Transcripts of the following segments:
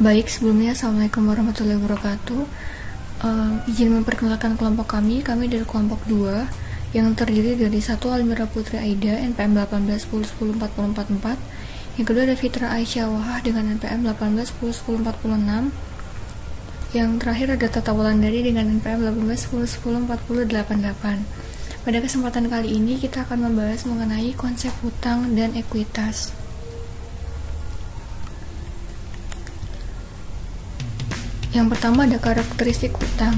Baik, sebelumnya Assalamualaikum warahmatullahi wabarakatuh. Izin memperkenalkan kelompok kami dari kelompok 2 yang terdiri dari 1 Almira Putri Aida NPM 1810104044, yang kedua ada Fitra Aisyah Wahah dengan NPM 18101046, yang terakhir ada Tata Wulandari dengan NPM 1810104088. Pada kesempatan kali ini kita akan membahas mengenai konsep hutang dan ekuitas. Yang pertama ada karakteristik hutang.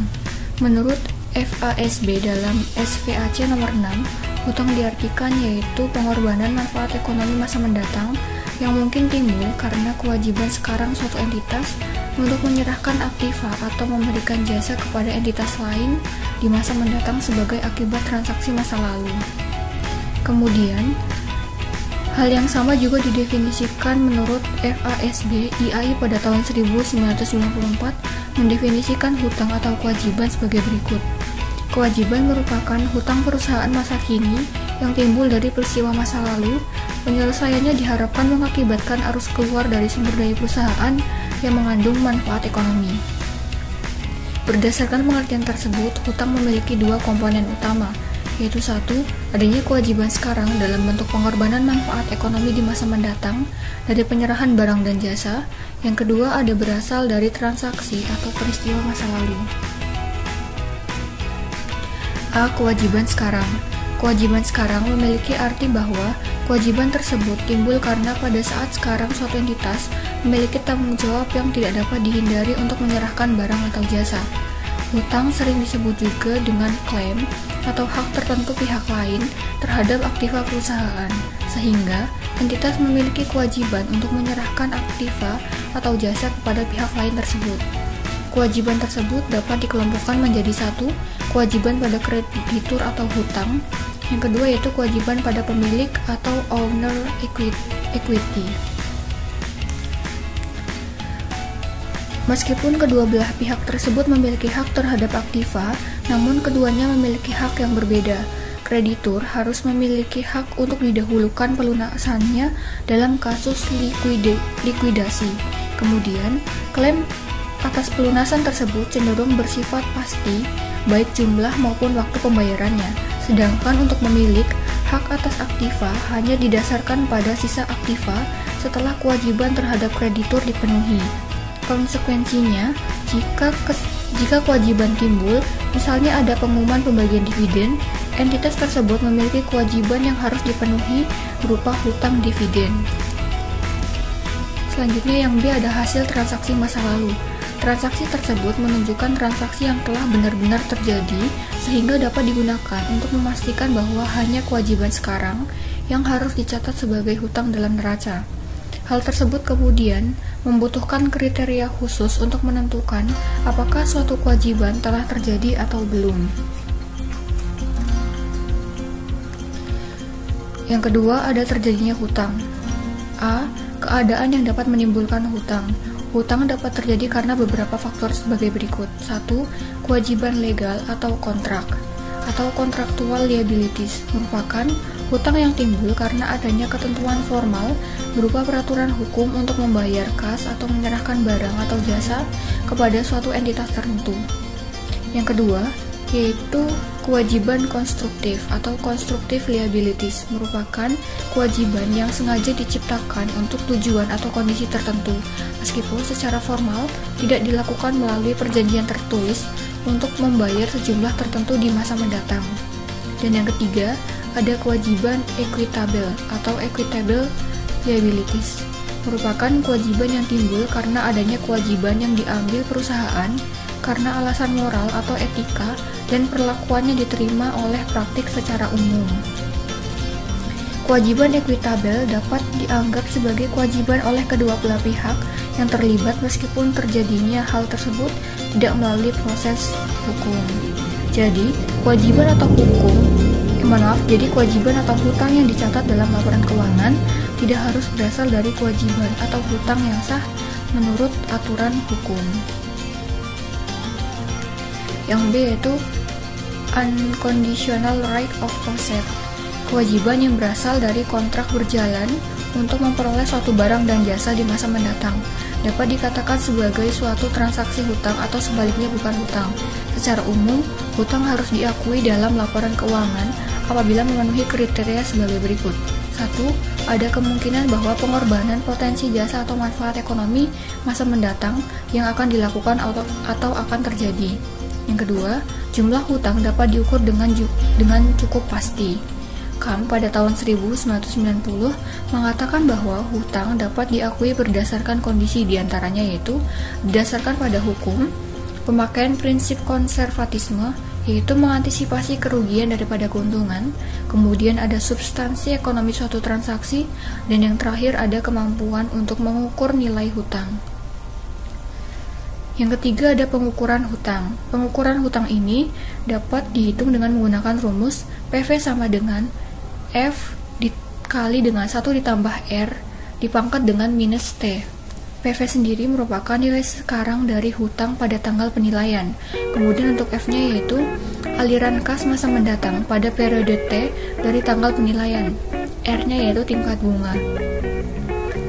Menurut FASB dalam SVAC nomor 6, hutang diartikan yaitu pengorbanan manfaat ekonomi masa mendatang yang mungkin timbul karena kewajiban sekarang suatu entitas untuk menyerahkan aktiva atau memberikan jasa kepada entitas lain di masa mendatang sebagai akibat transaksi masa lalu. Kemudian, hal yang sama juga didefinisikan menurut FASB IAI pada tahun 1994 mendefinisikan hutang atau kewajiban sebagai berikut. Kewajiban merupakan hutang perusahaan masa kini yang timbul dari peristiwa masa lalu. Penyelesaiannya diharapkan mengakibatkan arus keluar dari sumber daya perusahaan yang mengandung manfaat ekonomi. Berdasarkan pengertian tersebut, hutang memiliki dua komponen utama, yaitu satu, adanya kewajiban sekarang dalam bentuk pengorbanan manfaat ekonomi di masa mendatang dari penyerahan barang dan jasa. Yang kedua ada berasal dari transaksi atau peristiwa masa lalu. A. Kewajiban sekarang. Kewajiban sekarang memiliki arti bahwa kewajiban tersebut timbul karena pada saat sekarang suatu entitas memiliki tanggung jawab yang tidak dapat dihindari untuk menyerahkan barang atau jasa. Hutang sering disebut juga dengan klaim atau hak tertentu pihak lain terhadap aktiva perusahaan, sehingga entitas memiliki kewajiban untuk menyerahkan aktiva atau jasa kepada pihak lain tersebut. Kewajiban tersebut dapat dikelompokkan menjadi satu, kewajiban pada kreditur atau hutang, yang kedua yaitu kewajiban pada pemilik atau owner equity. Meskipun kedua belah pihak tersebut memiliki hak terhadap aktiva, namun keduanya memiliki hak yang berbeda. Kreditur harus memiliki hak untuk didahulukan pelunasannya dalam kasus likuidasi. Kemudian, klaim atas pelunasan tersebut cenderung bersifat pasti, baik jumlah maupun waktu pembayarannya. Sedangkan untuk pemilik, hak atas aktiva hanya didasarkan pada sisa aktiva setelah kewajiban terhadap kreditur dipenuhi. Konsekuensinya, jika kewajiban timbul, misalnya ada pengumuman pembagian dividen, entitas tersebut memiliki kewajiban yang harus dipenuhi berupa hutang dividen. Selanjutnya yang B ada hasil transaksi masa lalu. Transaksi tersebut menunjukkan transaksi yang telah benar-benar terjadi sehingga dapat digunakan untuk memastikan bahwa hanya kewajiban sekarang yang harus dicatat sebagai hutang dalam neraca. Hal tersebut kemudian membutuhkan kriteria khusus untuk menentukan apakah suatu kewajiban telah terjadi atau belum. Yang kedua ada terjadinya hutang. A. Keadaan yang dapat menimbulkan hutang. Hutang dapat terjadi karena beberapa faktor sebagai berikut. 1. Kewajiban legal atau kontrak atau contractual liabilities merupakan hutang yang timbul karena adanya ketentuan formal berupa peraturan hukum untuk membayar kas atau menyerahkan barang atau jasa kepada suatu entitas tertentu. Yang kedua, yaitu kewajiban konstruktif atau constructive liabilities merupakan kewajiban yang sengaja diciptakan untuk tujuan atau kondisi tertentu, meskipun secara formal tidak dilakukan melalui perjanjian tertulis untuk membayar sejumlah tertentu di masa mendatang. Dan yang ketiga, ada kewajiban equitable atau equitable liabilities merupakan kewajiban yang timbul karena adanya kewajiban yang diambil perusahaan karena alasan moral atau etika dan perlakuannya diterima oleh praktik secara umum. Kewajiban equitable dapat dianggap sebagai kewajiban oleh kedua belah pihak yang terlibat meskipun terjadinya hal tersebut tidak melalui proses hukum. Jadi, kewajiban atau kewajiban atau hutang yang dicatat dalam laporan keuangan tidak harus berasal dari kewajiban atau hutang yang sah menurut aturan hukum. Yang B yaitu unconditional right of possession, kewajiban yang berasal dari kontrak berjalan untuk memperoleh suatu barang dan jasa di masa mendatang. dapat dikatakan sebagai suatu transaksi hutang atau sebaliknya bukan hutang. Secara umum, hutang harus diakui dalam laporan keuangan apabila memenuhi kriteria sebagai berikut. 1. Ada kemungkinan bahwa pengorbanan potensi jasa atau manfaat ekonomi masa mendatang yang akan dilakukan atau akan terjadi. Yang kedua, jumlah hutang dapat diukur dengan cukup pasti. Kam pada tahun 1990 mengatakan bahwa hutang dapat diakui berdasarkan kondisi diantaranya yaitu berdasarkan pada hukum, pemakaian prinsip konservatisme, yaitu mengantisipasi kerugian daripada keuntungan, kemudian ada substansi ekonomi suatu transaksi, dan yang terakhir ada kemampuan untuk mengukur nilai hutang. Yang ketiga ada pengukuran hutang. Pengukuran hutang ini dapat dihitung dengan menggunakan rumus PV sama dengan F dikali dengan 1 ditambah R dipangkat dengan minus T. PV sendiri merupakan nilai sekarang dari hutang pada tanggal penilaian. Kemudian untuk F-nya yaitu aliran kas masa mendatang pada periode T dari tanggal penilaian. R-nya yaitu tingkat bunga.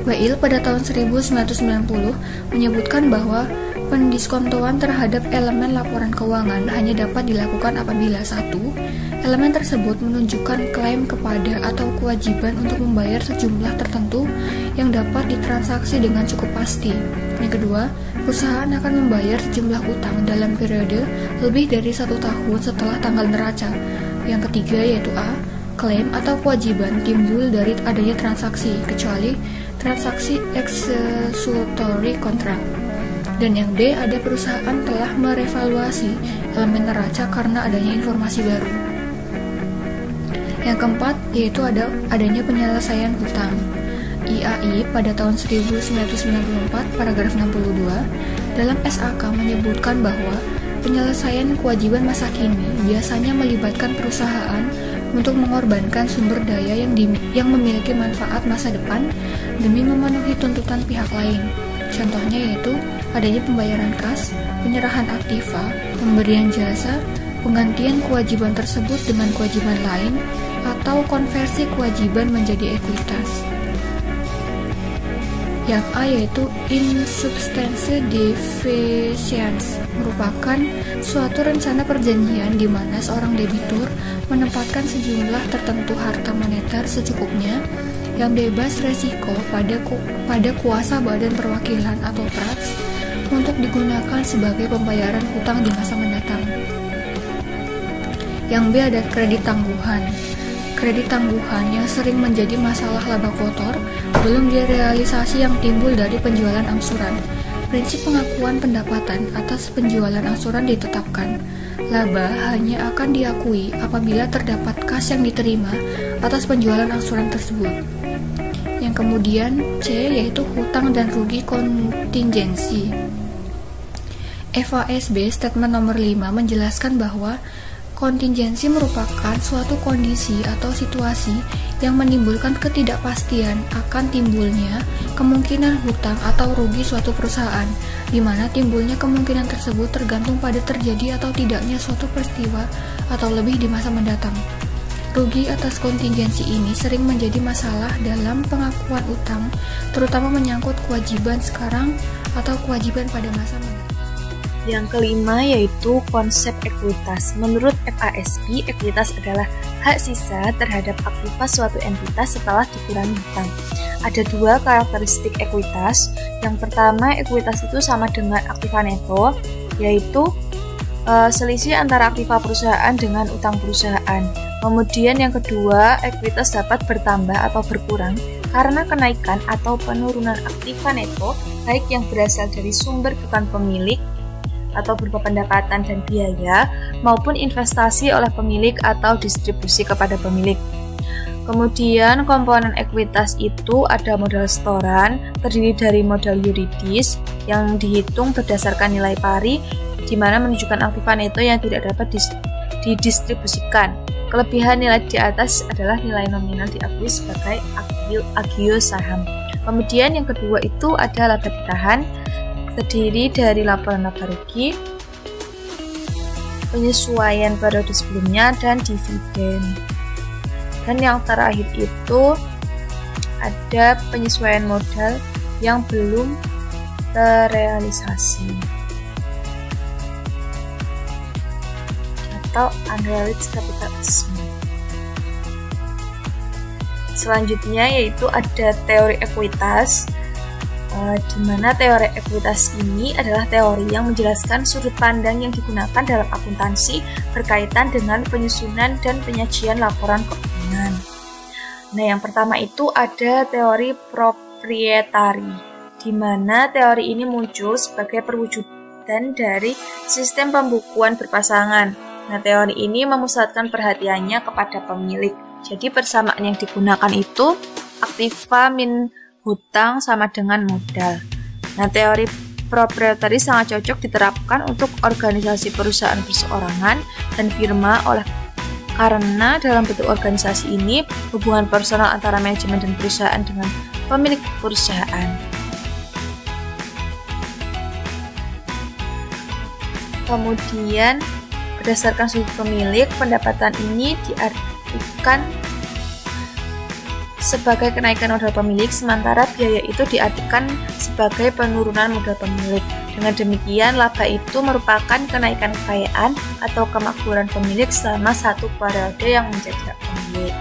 Weil pada tahun 1990 menyebutkan bahwa pendiskontoan terhadap elemen laporan keuangan hanya dapat dilakukan apabila 1. Elemen tersebut menunjukkan klaim kepada atau kewajiban untuk membayar sejumlah tertentu yang dapat ditransaksi dengan cukup pasti. Yang kedua, perusahaan akan membayar sejumlah utang dalam periode lebih dari 1 tahun setelah tanggal neraca. Yang ketiga yaitu A. Klaim atau kewajiban timbul dari adanya transaksi, kecuali transaksi executory contract. Dan yang B, ada perusahaan telah merevaluasi elemen neraca karena adanya informasi baru. Yang keempat, yaitu adanya penyelesaian hutang. IAI pada tahun 1994, paragraf 62, dalam SAK menyebutkan bahwa penyelesaian kewajiban masa kini biasanya melibatkan perusahaan untuk mengorbankan sumber daya yang memiliki manfaat masa depan demi memenuhi tuntutan pihak lain. Contohnya yaitu adanya pembayaran kas, penyerahan aktiva, pemberian jasa, penggantian kewajiban tersebut dengan kewajiban lain, atau konversi kewajiban menjadi ekuitas. Yang A yaitu insubstantial deficiency, merupakan suatu rencana perjanjian di mana seorang debitur menempatkan sejumlah tertentu harta moneter secukupnya yang bebas resiko pada kuasa badan perwakilan atau trust untuk digunakan sebagai pembayaran hutang di masa mendatang. Yang B ada kredit tangguhan. Kredit tangguhan yang sering menjadi masalah laba kotor belum direalisasi yang timbul dari penjualan angsuran. Prinsip pengakuan pendapatan atas penjualan angsuran ditetapkan. Laba hanya akan diakui apabila terdapat kas yang diterima atas penjualan angsuran tersebut. Yang kemudian C yaitu hutang dan rugi kontingensi. FASB Statement nomor 5 menjelaskan bahwa kontingensi merupakan suatu kondisi atau situasi yang menimbulkan ketidakpastian akan timbulnya kemungkinan hutang atau rugi suatu perusahaan, di mana timbulnya kemungkinan tersebut tergantung pada terjadi atau tidaknya suatu peristiwa atau lebih di masa mendatang. Rugi atas kontingensi ini sering menjadi masalah dalam pengakuan utang, terutama menyangkut kewajiban sekarang atau kewajiban pada masa mendatang. Yang kelima yaitu konsep ekuitas. Menurut FASB, ekuitas adalah hak sisa terhadap aktiva suatu entitas setelah dikurangi hutang. Ada 2 karakteristik ekuitas. Yang pertama, ekuitas itu sama dengan aktiva neto, yaitu selisih antara aktiva perusahaan dengan utang perusahaan. Kemudian yang kedua, ekuitas dapat bertambah atau berkurang karena kenaikan atau penurunan aktiva neto, baik yang berasal dari sumber bukan pemilik atau berupa pendapatan dan biaya, maupun investasi oleh pemilik atau distribusi kepada pemilik. Kemudian komponen ekuitas itu ada modal setoran, terdiri dari modal yuridis yang dihitung berdasarkan nilai pari, di mana menunjukkan aktiva neto yang tidak dapat didistribusikan. Kelebihan nilai di atas adalah nilai nominal diakui sebagai agio saham. Kemudian yang kedua itu ada laba ditahan, terdiri dari laporan laba rugi, penyesuaian periode sebelumnya, dan dividen. Dan yang terakhir itu ada penyesuaian modal yang belum terrealisasi atau unrealized capitalism. Selanjutnya yaitu ada teori ekuitas, di mana teori ekuitas ini adalah teori yang menjelaskan sudut pandang yang digunakan dalam akuntansi berkaitan dengan penyusunan dan penyajian laporan keuangan. Nah, yang pertama itu ada teori proprietari, di mana teori ini muncul sebagai perwujudan dari sistem pembukuan berpasangan. Nah, teori ini memusatkan perhatiannya kepada pemilik. Jadi persamaan yang digunakan itu aktiva min hutang sama dengan modal. Nah, teori proprietari sangat cocok diterapkan untuk organisasi perusahaan perseorangan dan firma karena dalam bentuk organisasi ini hubungan personal antara manajemen dan perusahaan dengan pemilik perusahaan. Kemudian berdasarkan sudut pemilik, pendapatan ini diartikan sebagai kenaikan modal pemilik, sementara biaya itu diartikan sebagai penurunan modal pemilik. Dengan demikian, laba itu merupakan kenaikan kekayaan atau kemakmuran pemilik selama satu periode yang menjadi hak pemilik.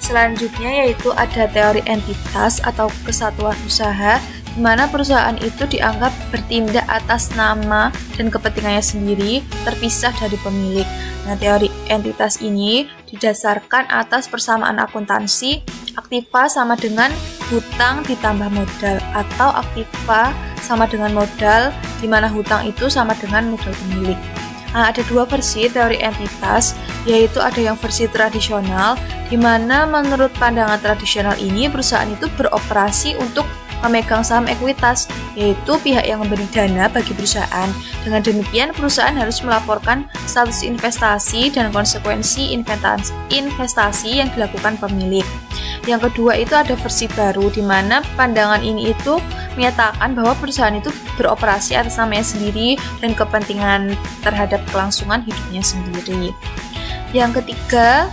Selanjutnya yaitu ada teori entitas atau kesatuan usaha, di mana perusahaan itu dianggap bertindak atas nama dan kepentingannya sendiri, terpisah dari pemilik. Nah, teori entitas ini didasarkan atas persamaan akuntansi, aktiva sama dengan hutang ditambah modal, atau aktiva sama dengan modal, di mana hutang itu sama dengan modal pemilik. Nah, ada dua versi teori entitas, yaitu ada yang versi tradisional, di mana menurut pandangan tradisional ini perusahaan itu beroperasi untuk memegang saham ekuitas, yaitu pihak yang memberi dana bagi perusahaan. Dengan demikian, perusahaan harus melaporkan status investasi dan konsekuensi investasi yang dilakukan pemilik. Yang kedua itu ada versi baru, di mana pandangan ini itu menyatakan bahwa perusahaan itu beroperasi atas namanya sendiri dan kepentingan terhadap kelangsungan hidupnya sendiri. Yang ketiga,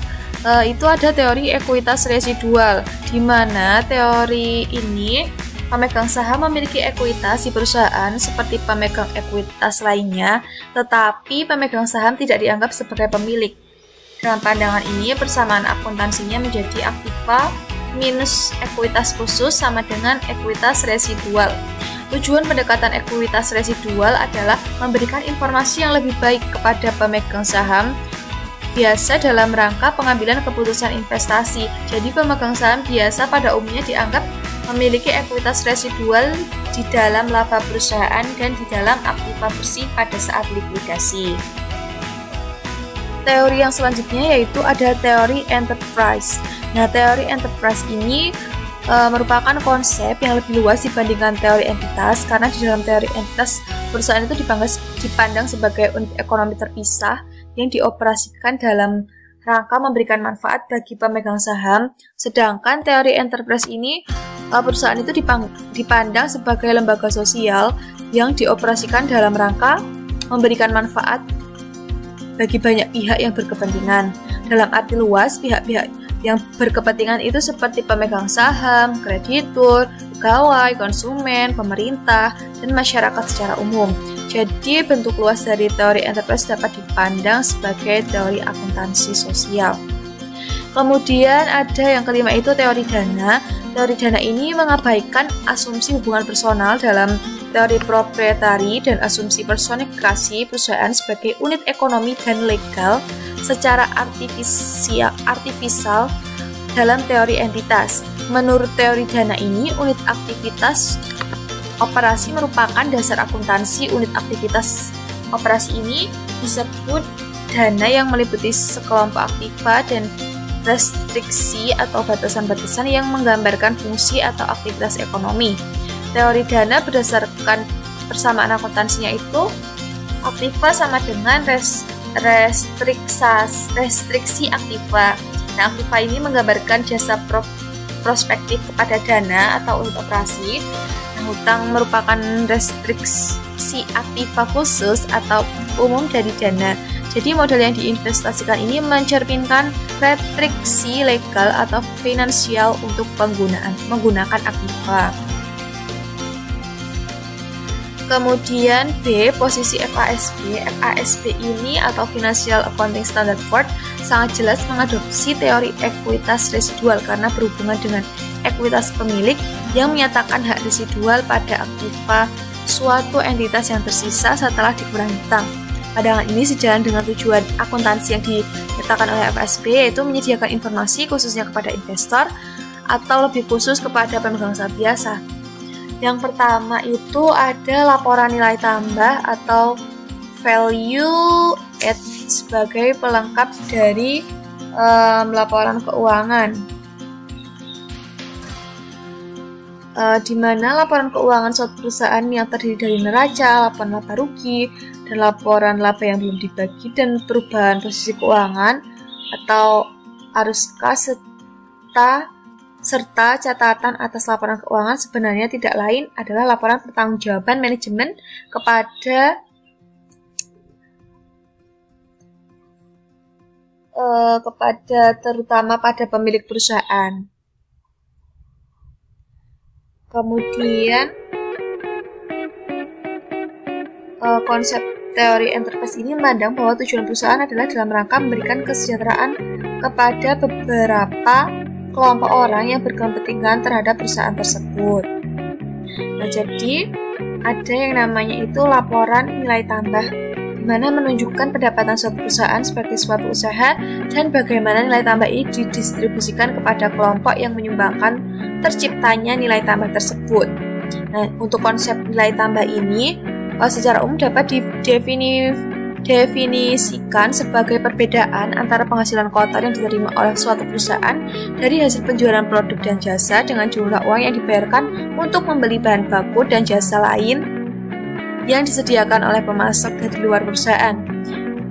itu ada teori ekuitas residual, di mana teori ini pemegang saham memiliki ekuitas di perusahaan seperti pemegang ekuitas lainnya, tetapi pemegang saham tidak dianggap sebagai pemilik. Dalam pandangan ini, persamaan akuntansinya menjadi aktiva minus ekuitas khusus sama dengan ekuitas residual. Tujuan pendekatan ekuitas residual adalah memberikan informasi yang lebih baik kepada pemegang saham, biasa dalam rangka pengambilan keputusan investasi. Jadi pemegang saham biasa pada umumnya dianggap memiliki ekuitas residual di dalam laba perusahaan dan di dalam aktiva bersih pada saat likuidasi. Teori yang selanjutnya yaitu ada teori enterprise. Nah, teori enterprise ini merupakan konsep yang lebih luas dibandingkan teori entitas, karena di dalam teori entitas perusahaan itu dipandang sebagai unit ekonomi terpisah yang dioperasikan dalam rangka memberikan manfaat bagi pemegang saham, sedangkan teori enterprise ini perusahaan itu dipandang sebagai lembaga sosial yang dioperasikan dalam rangka memberikan manfaat bagi banyak pihak yang berkepentingan. Dalam arti luas, pihak-pihak yang berkepentingan itu seperti pemegang saham, kreditur, pegawai, konsumen, pemerintah, dan masyarakat secara umum. Jadi, bentuk luas dari teori enterprise dapat dipandang sebagai teori akuntansi sosial. Kemudian ada yang kelima itu teori dana. Teori dana ini mengabaikan asumsi hubungan personal dalam teori proprietari dan asumsi personifikasi perusahaan sebagai unit ekonomi dan legal secara artifisial dalam teori entitas. Menurut teori dana ini, unit aktivitas operasi merupakan dasar akuntansi. Unit aktivitas operasi ini disebut dana yang meliputi sekelompok aktiva dan restriksi atau batasan-batasan yang menggambarkan fungsi atau aktivitas ekonomi. Teori dana berdasarkan persamaan akuntansinya itu aktiva sama dengan restriksi aktiva. Nah, aktiva ini menggambarkan jasa prospektif kepada dana atau unit operasi. Nah, hutang merupakan restriksi aktiva khusus atau umum dari dana. Jadi modal yang diinvestasikan ini mencerminkan restriksi legal atau finansial untuk menggunakan aktiva. Kemudian B, posisi FASB. FASB ini atau Financial Accounting Standard Board sangat jelas mengadopsi teori ekuitas residual karena berhubungan dengan ekuitas pemilik yang menyatakan hak residual pada aktiva suatu entitas yang tersisa setelah dikurangi utang. Pandangan ini sejalan dengan tujuan akuntansi yang dinyatakan oleh FASB, yaitu menyediakan informasi khususnya kepada investor atau lebih khusus kepada pemegang saham biasa. Yang pertama itu ada laporan nilai tambah atau value add sebagai pelengkap dari laporan keuangan. Di mana laporan keuangan suatu perusahaan yang terdiri dari neraca, laporan laba rugi, dan laporan laba yang belum dibagi dan perubahan posisi keuangan atau arus kas serta catatan atas laporan keuangan sebenarnya tidak lain adalah laporan pertanggungjawaban manajemen kepada terutama pada pemilik perusahaan. Kemudian konsep teori enterprise ini memandang bahwa tujuan perusahaan adalah dalam rangka memberikan kesejahteraan kepada beberapa kelompok orang yang berkepentingan terhadap perusahaan tersebut. Nah, jadi ada yang namanya itu laporan nilai tambah, di mana menunjukkan pendapatan suatu perusahaan sebagai suatu usaha dan bagaimana nilai tambah ini didistribusikan kepada kelompok yang menyumbangkan terciptanya nilai tambah tersebut. Nah, untuk konsep nilai tambah ini secara umum dapat didefinisikan sebagai perbedaan antara penghasilan kotor yang diterima oleh suatu perusahaan dari hasil penjualan produk dan jasa dengan jumlah uang yang dibayarkan untuk membeli bahan baku dan jasa lain yang disediakan oleh pemasok dari luar perusahaan.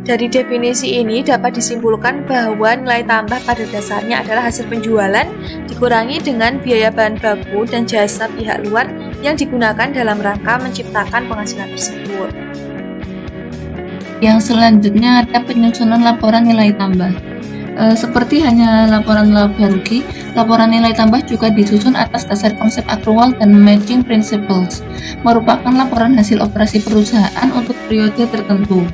Dari definisi ini dapat disimpulkan bahwa nilai tambah pada dasarnya adalah hasil penjualan dikurangi dengan biaya bahan baku dan jasa pihak luar yang digunakan dalam rangka menciptakan penghasilan tersebut. Yang selanjutnya ada penyusunan laporan nilai tambah. Seperti hanya laporan laba rugi, laporan nilai tambah juga disusun atas dasar konsep accrual dan matching principles, merupakan laporan hasil operasi perusahaan untuk periode tertentu.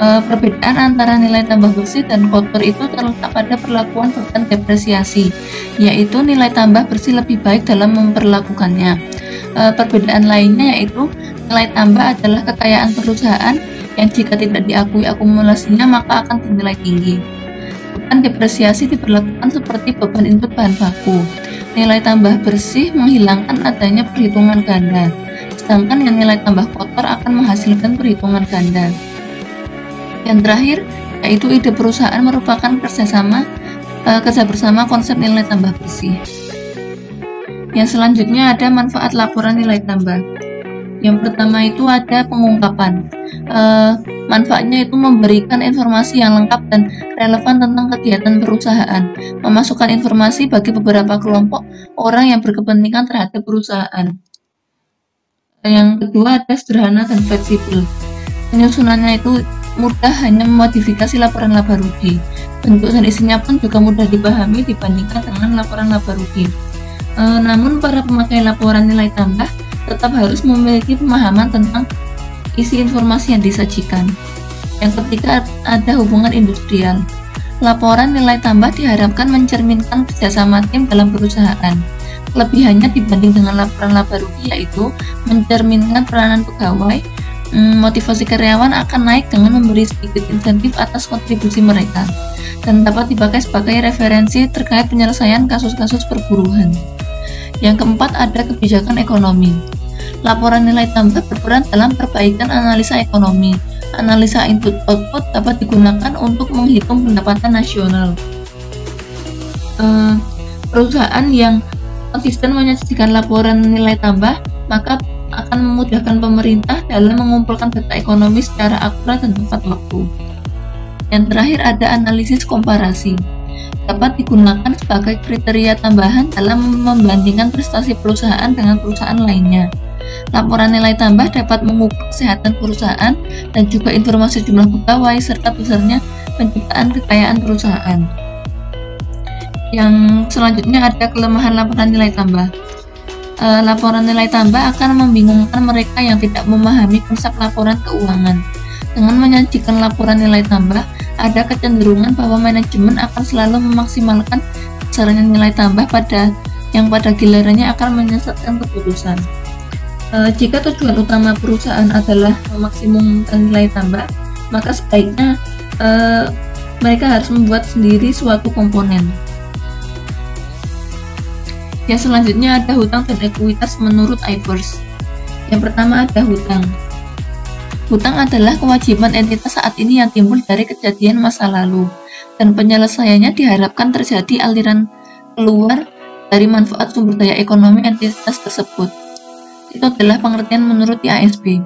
Perbedaan antara nilai tambah bersih dan kotor itu terletak pada perlakuan beban depresiasi, yaitu nilai tambah bersih lebih baik dalam memperlakukannya. Perbedaan lainnya yaitu nilai tambah adalah kekayaan perusahaan yang jika tidak diakui akumulasinya maka akan dinilai tinggi. Beban depresiasi diperlakukan seperti beban input bahan baku. Nilai tambah bersih menghilangkan adanya perhitungan ganda, sedangkan yang nilai tambah kotor akan menghasilkan perhitungan ganda. Yang terakhir, yaitu ide perusahaan merupakan kerja bersama konsep nilai tambah bersih. Yang selanjutnya ada manfaat laporan nilai tambah. Yang pertama itu ada pengungkapan. Manfaatnya itu memberikan informasi yang lengkap dan relevan tentang kegiatan perusahaan, memasukkan informasi bagi beberapa kelompok orang yang berkepentingan terhadap perusahaan. Yang kedua ada sederhana dan fleksibel. Penyusunannya itu mudah, hanya memodifikasi laporan laba rugi. Bentuk dan isinya pun juga mudah dipahami dibandingkan dengan laporan laba rugi. Namun para pemakai laporan nilai tambah tetap harus memiliki pemahaman tentang isi informasi yang disajikan. Yang ketiga ada hubungan industrial. Laporan nilai tambah diharapkan mencerminkan kerjasama tim dalam perusahaan. Kelebihannya dibanding dengan laporan laba rugi yaitu mencerminkan peranan pegawai, motivasi karyawan akan naik dengan memberi sedikit insentif atas kontribusi mereka, dan dapat dipakai sebagai referensi terkait penyelesaian kasus-kasus perburuan. Yang keempat ada kebijakan ekonomi. Laporan nilai tambah berperan dalam perbaikan analisa ekonomi. Analisa input-output dapat digunakan untuk menghitung pendapatan nasional. Perusahaan yang konsisten menyajikan laporan nilai tambah, maka akan memudahkan pemerintah dalam mengumpulkan data ekonomi secara akurat dan tepat waktu. Yang terakhir ada analisis komparasi. Dapat digunakan sebagai kriteria tambahan dalam membandingkan prestasi perusahaan dengan perusahaan lainnya. Laporan nilai tambah dapat mengukur kesehatan perusahaan dan juga informasi jumlah pegawai serta besarnya penciptaan kekayaan perusahaan. Yang selanjutnya ada kelemahan laporan nilai tambah. Laporan nilai tambah akan membingungkan mereka yang tidak memahami konsep laporan keuangan. Dengan menyajikan laporan nilai tambah, ada kecenderungan bahwa manajemen akan selalu memaksimalkan besarannya nilai tambah yang pada gilirannya akan menyesatkan keputusan. Jika tujuan utama perusahaan adalah memaksimumkan nilai tambah, maka sebaiknya mereka harus membuat sendiri suatu komponen. Yang selanjutnya ada hutang dan ekuitas menurut Ivers. Yang pertama ada hutang. Hutang adalah kewajiban entitas saat ini yang timbul dari kejadian masa lalu, dan penyelesaiannya diharapkan terjadi aliran keluar dari manfaat sumber daya ekonomi entitas tersebut. Itu adalah pengertian menurut IASB.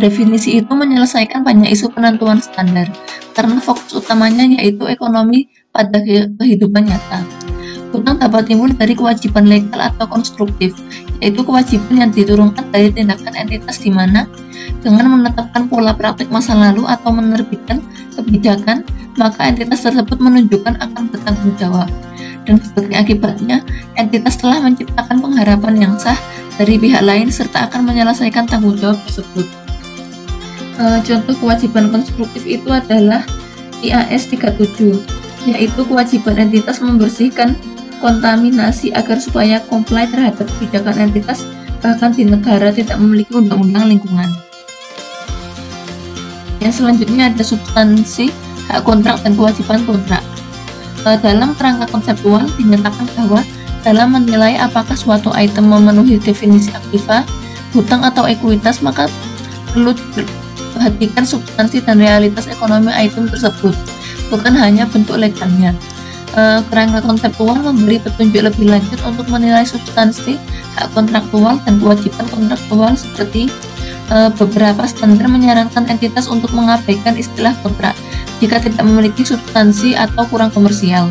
Definisi itu menyelesaikan banyak isu penentuan standar, karena fokus utamanya yaitu ekonomi pada kehidupan nyata. Hutang dapat timbul dari kewajiban legal atau konstruktif, yaitu kewajiban yang diturunkan dari tindakan entitas di mana dengan menetapkan pola praktik masa lalu atau menerbitkan kebijakan, maka entitas tersebut menunjukkan akan bertanggung jawab. Dan sebagai akibatnya, entitas telah menciptakan pengharapan yang sah dari pihak lain serta akan menyelesaikan tanggung jawab tersebut. Contoh kewajiban konstruktif itu adalah IAS 37, yaitu kewajiban entitas membersihkan kontaminasi agar supaya comply terhadap kebijakan entitas bahkan di negara tidak memiliki undang-undang lingkungan. Yang selanjutnya ada substansi, hak kontrak dan kewajiban kontrak. Dalam kerangka konseptual dinyatakan bahwa dalam menilai apakah suatu item memenuhi definisi aktiva, hutang atau ekuitas, maka perlu diperhatikan substansi dan realitas ekonomi item tersebut, bukan hanya bentuk legalnya. Kerangka konseptual memberi petunjuk lebih lanjut untuk menilai substansi, hak kontraktual, dan kewajiban kontraktual seperti beberapa standar menyarankan entitas untuk mengabaikan istilah kontrak jika tidak memiliki substansi atau kurang komersial.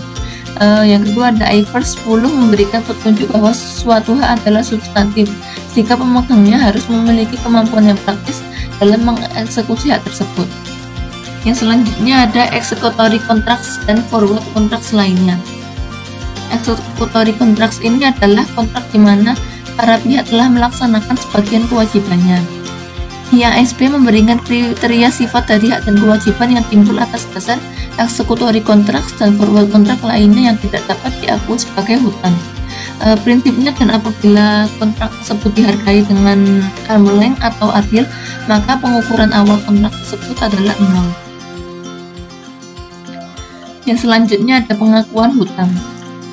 Yang kedua ada Ivers 10 memberikan petunjuk bahwa suatu hak adalah substantif jika pemegangnya harus memiliki kemampuan yang praktis dalam mengeksekusi hak tersebut. Yang selanjutnya ada executory contracts dan forward contracts lainnya. Executory contracts ini adalah kontrak di mana para pihak telah melaksanakan sebagian kewajibannya. IASB memberikan kriteria sifat dari hak dan kewajiban yang timbul atas dasar executory contracts dan forward contract lainnya yang tidak dapat diakui sebagai hutang. Prinsipnya, dan apabila kontrak tersebut dihargai dengan arm's length atau adil, maka pengukuran awal kontrak tersebut adalah 0. Yang selanjutnya ada pengakuan hutang.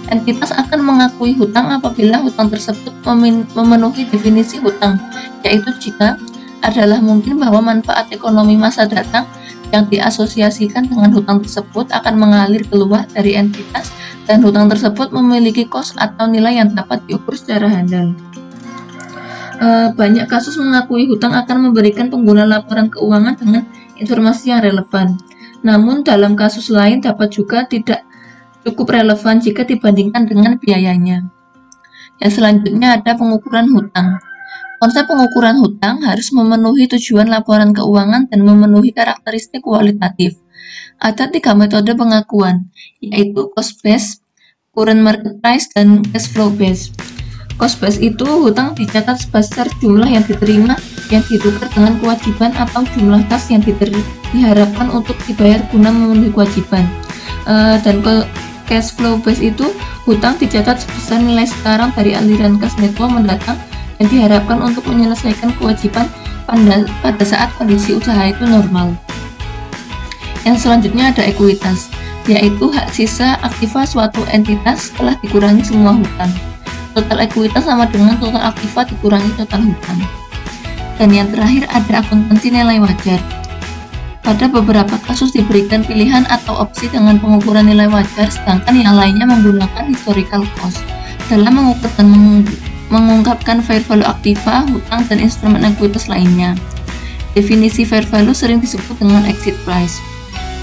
Entitas akan mengakui hutang apabila hutang tersebut memenuhi definisi hutang, yaitu jika adalah mungkin bahwa manfaat ekonomi masa datang yang diasosiasikan dengan hutang tersebut akan mengalir keluar dari entitas dan hutang tersebut memiliki cost atau nilai yang dapat diukur secara handal. Banyak kasus mengakui hutang akan memberikan pengguna laporan keuangan dengan informasi yang relevan. Namun dalam kasus lain dapat juga tidak cukup relevan jika dibandingkan dengan biayanya. Yang selanjutnya ada pengukuran hutang. Konsep pengukuran hutang harus memenuhi tujuan laporan keuangan dan memenuhi karakteristik kualitatif. Ada 3 metode pengakuan, yaitu cost based, current market price, dan cash flow based. Cost based itu hutang dicatat sebesar jumlah yang diterima yang ditukar dengan kewajiban atau jumlah kas yang diharapkan untuk dibayar guna memenuhi kewajiban. Dan cash flow based itu hutang dicatat sebesar nilai sekarang dari aliran kas netto mendatang yang diharapkan untuk menyelesaikan kewajiban pada saat kondisi usaha itu normal. Yang selanjutnya ada ekuitas, yaitu hak sisa aktiva suatu entitas setelah dikurangi semua hutang. Total ekuitas sama dengan total aktiva dikurangi total hutang. Dan yang terakhir ada akuntansi nilai wajar. Pada beberapa kasus diberikan pilihan atau opsi dengan pengukuran nilai wajar, sedangkan yang lainnya menggunakan historical cost. Dalam mengukur dan mengungkapkan fair value aktiva, hutang, dan instrumen ekuitas lainnya. Definisi fair value sering disebut dengan exit price.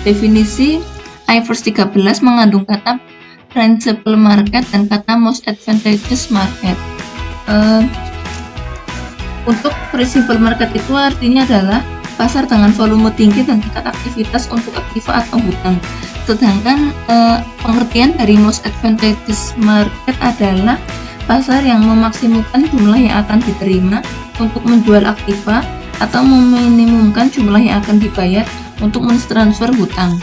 Definisi Ivers 13 mengandung kata principal market dan kata most advantageous market. Untuk principal market itu artinya adalah pasar dengan volume tinggi dan tingkat aktivitas untuk aktiva atau hutang. Sedangkan pengertian dari most advantageous market adalah pasar yang memaksimalkan jumlah yang akan diterima untuk menjual aktiva atau meminimumkan jumlah yang akan dibayar untuk mentransfer hutang.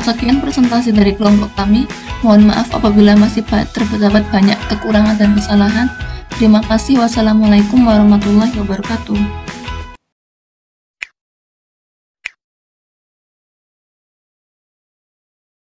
Sekian presentasi dari kelompok kami. Mohon maaf apabila masih terdapat banyak kekurangan dan kesalahan. Terima kasih. Wassalamualaikum warahmatullahi wabarakatuh.